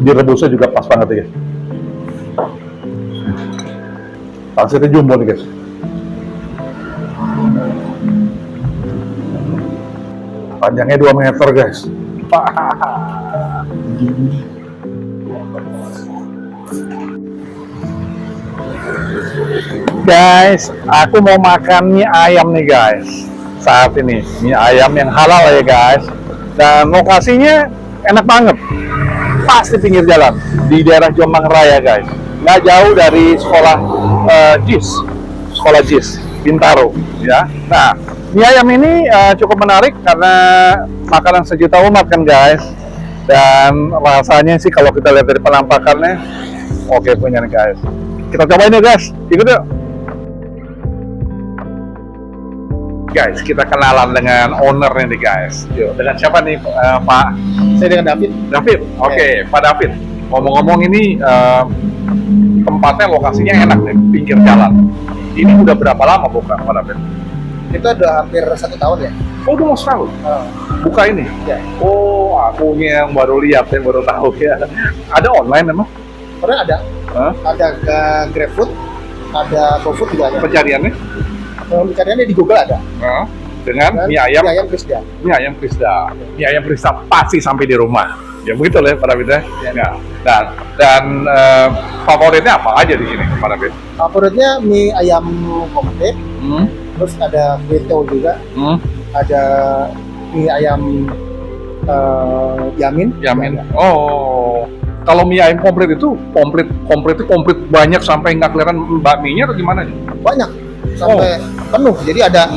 direbusnya juga pas banget ya guys. Pangsitnya jumbo nih guys. Panjangnya 2 meter guys. Guys, aku mau makan mie ayam nih guys. Saat ini mie ayam yang halal ya guys. Dan lokasinya enak banget. Pas di pinggir jalan di daerah Jombang Raya guys. Nggak jauh dari sekolah JIS, sekolah JIS Bintaro ya. Nah, mie ayam ini cukup menarik karena makanan sejuta umat kan guys. Dan rasanya sih kalau kita lihat dari penampakannya oke punya nih guys. Kita cobain ya guys, ikut yuk. Guys, kita kenalan dengan ownernya nih guys. Yuk, dengan siapa nih Pak? Saya dengan David. David, oke, Pak David. Ngomong-ngomong ini tempatnya lokasinya enak nih, pinggir jalan. Ini udah berapa lama buka Pak David? Itu udah hampir 1 tahun ya. Oh, udah mau setahun? Buka ini? Ya. Oh, aku yang baru lihat, yang baru tahu ya. Ada online emang? Karena ada. Ada GrabFood, ada GoFood juga ada. Pencariannya? Pencariannya di Google ada. Dengan mie ayam? Mie ayam Krisda. Mie ayam Krisda. Mie ayam Krisda pasti sampai di rumah. Ya begitu lah Pak David ya. Ya. Dan favoritnya apa aja di sini Pak David? Favoritnya mie ayam komplit. Terus ada burrito juga. Ada mie ayam yamin. Yamin. Oh. Kalau mie ayam komplit itu komplit banyak sampai nggak kelihatan bakminya atau gimana? Banyak sampai penuh. Jadi ada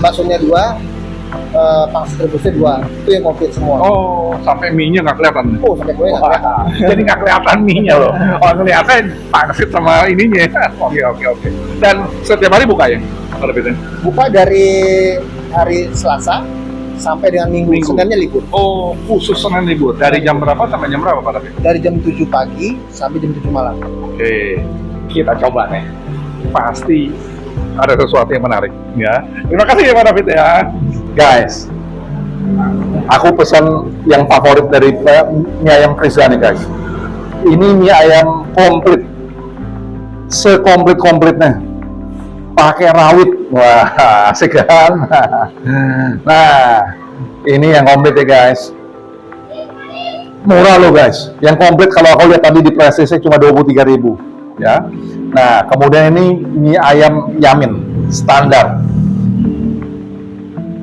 baksonya 2, pangsit rebusnya 2. Itu yang komplit semua. Oh, sampai mie-nya nggak kelihatan. Oh, sampai kue nggak kelihatan. Jadi nggak kelihatan mie-nya loh. Oh, kelihatan pangsit sama ininya. Oke. Dan setiap hari buka ya? Kalau begitu. Buka dari hari Selasa sampai dengan Minggu. Seninnya libur. Oh, khusus Senin libur. Dari jam berapa sampai jam berapa Pak David? Dari jam 7 pagi sampai jam 7 malam. Oke, kita coba nih. Pasti ada sesuatu yang menarik ya. Terima kasih ya Pak David ya. Guys, aku pesan yang favorit dari mie ayam Krisda nih guys. Ini mie ayam komplit, sekomplit-komplitnya, pakai rawit. Wah, asik kan? Nah, ini yang komplit ya guys. Murah loh guys. Yang komplit kalau aku lihat tadi di presisnya cuma 23.000 ya. Nah, kemudian ini mie ayam yamin standar.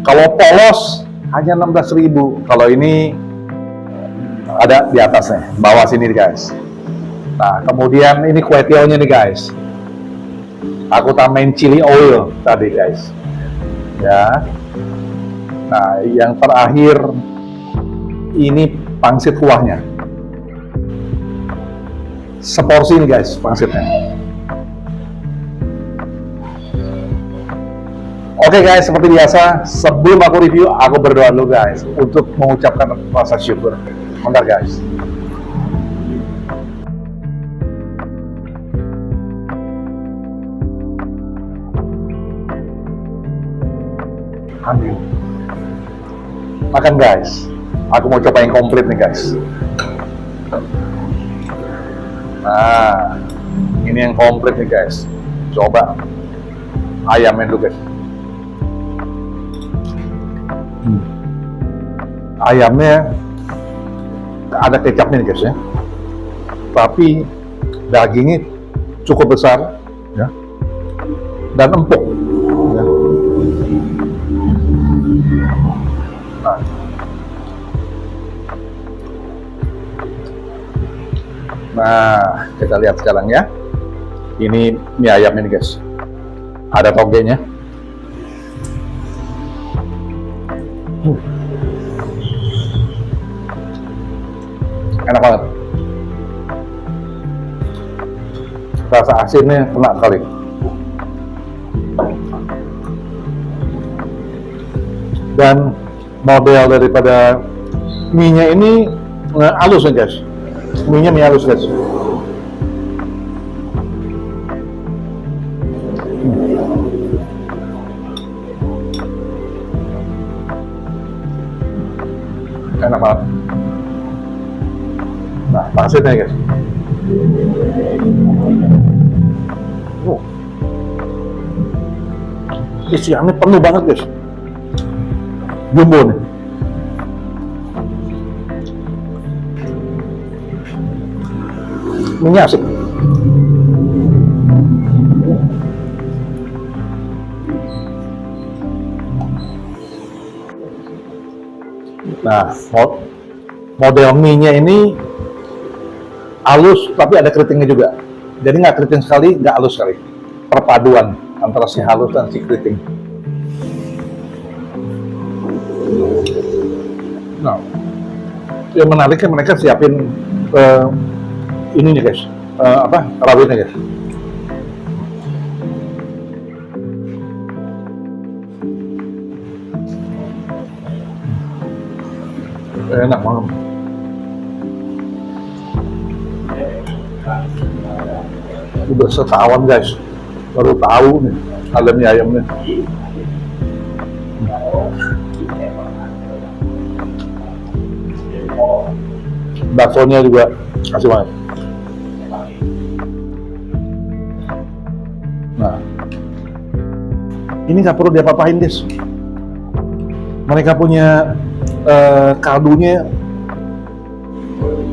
Kalau polos hanya 16.000. Kalau ini ada di atasnya, bawah sini guys. Nah, kemudian ini kue tionya nih guys. Aku tambahin chili oil tadi guys. Ya. Nah, yang terakhir ini pangsit kuahnya. Seporsi nih guys pangsitnya. Oke guys, seperti biasa sebelum aku review, aku berdoa dulu guys untuk mengucapkan rasa syukur. Bentar guys. Ambil. Makan guys. Aku mau coba yang komplit nih guys. Nah, ini yang komplit nih guys. Coba ayamnya dulu guys. Ayamnya ada kecapnya nih guys ya. Tapi dagingnya cukup besar ya. Dan empuk ya. Nah, kita lihat sekarang ya. Ini mie ayam ini guys. Ada togenya. Enak banget. Rasa asinnya kena kali. Dan model daripada mie-nya ini halus nih guys. Mie-nya mie halus guys. Enak banget. Nah, pangsitnya guys. Oh. Isiannya penuh banget guys. Jumbo nih. Ini asik. Nah, model mie-nya ini halus tapi ada keritingnya juga. Jadi nggak keriting sekali, nggak halus sekali. Perpaduan antara si halus dan si keriting. Nah, yang menariknya mereka siapin ininya guys, rawitnya guys. Enak banget. Udah setahun guys, baru tahu nih ada mie ayamnya. Baksonya juga kasih banget. Nah, ini nggak perlu diapa-apain guys. Mereka punya kaldunya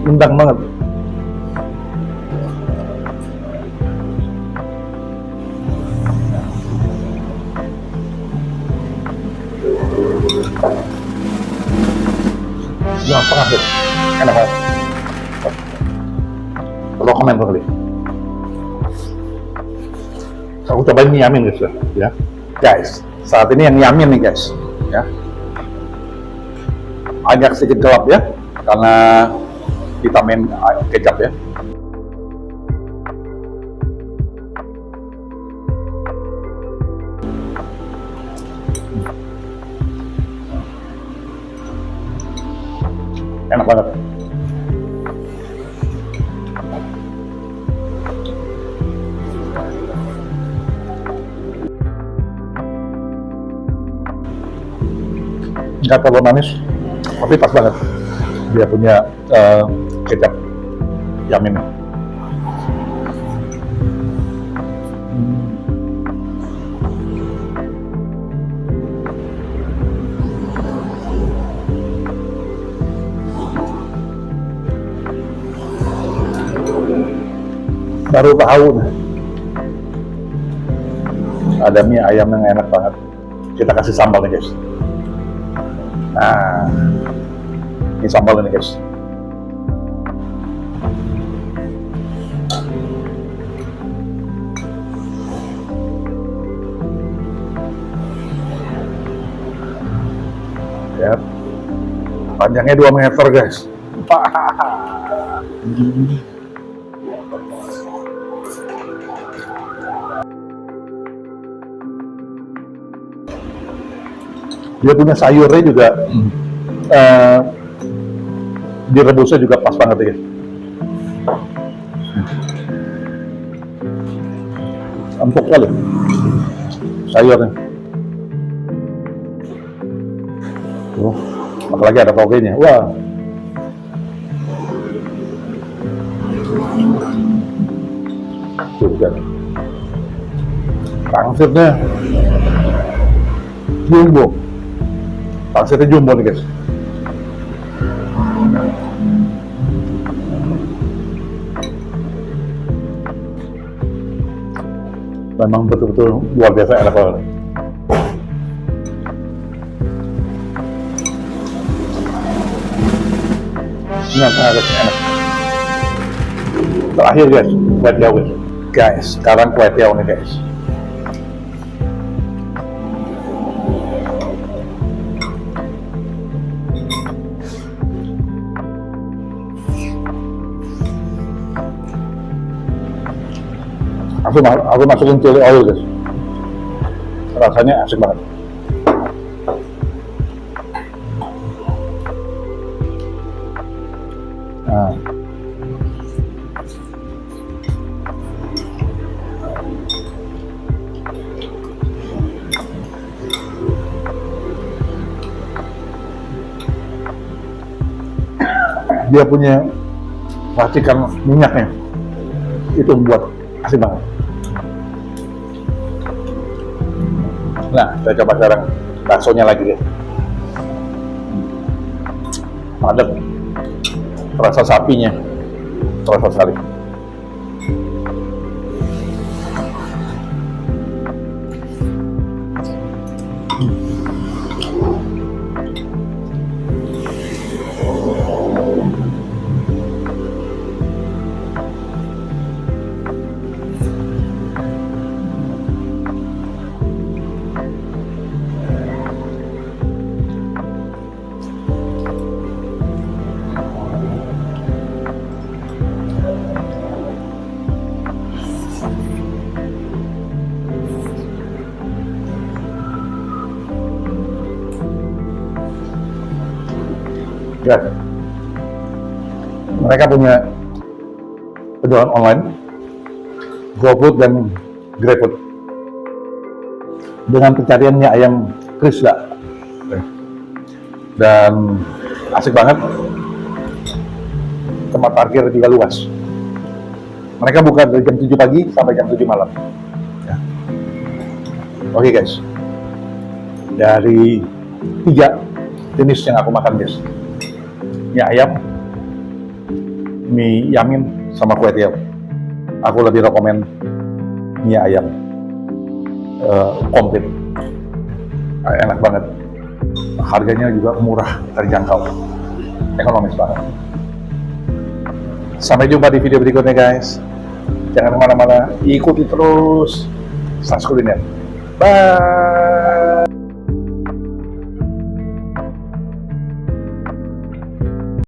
nendang banget. Gampang banget, enak banget. Lo komen tuh kali. Aku cobain mie yamin guys ya. Guys, saat ini yang yamin nih guys, ya. Agak sedikit gelap ya, karena vitamin kecap ya. Enak banget. Nggak terlalu manis, tapi pas banget. Dia punya kecap yamin. Baru tahu nih, ada mie ayam yang enak banget. Kita kasih sambal nih guys. Nah, ini sambal ini guys. Ya, panjangnya 2 meter guys. Dia punya sayurnya juga, direbusnya juga pas banget ya. Empuk kali sayurnya. Tuh, apalagi ada togenya. Wah. Tuh kan. Pangsitnya jumbo. Pangsitnya jumbo nih guys. Memang betul-betul luar biasa enak banget. Ini enak. Terakhir guys, kue tiaw guys. Sekarang kue tiaw nih guys. Aku masukin chili oil guys, rasanya asik banget. Nah, dia punya racikan minyaknya itu membuat asik banget. Nah, saya coba sekarang baksonya lagi deh. Padat, rasa sapinya terasa sekali. Ya, mereka punya penjualan online, GoFood dan GrabFood. Dengan pencariannya ayam Krisda. Dan asik banget. Tempat parkir juga luas. Mereka buka dari jam 7 pagi sampai jam 7 malam. Ya. Oke guys, dari 3 jenis yang aku makan guys, mie ayam, mie yamin, sama kue tiaw. Aku lebih rekomen mie ayam komplit. Enak banget. Harganya juga murah, terjangkau, ekonomis banget. Sampai jumpa di video berikutnya guys. Jangan kemana-mana, ikuti terus Stans Kuliner. Bye.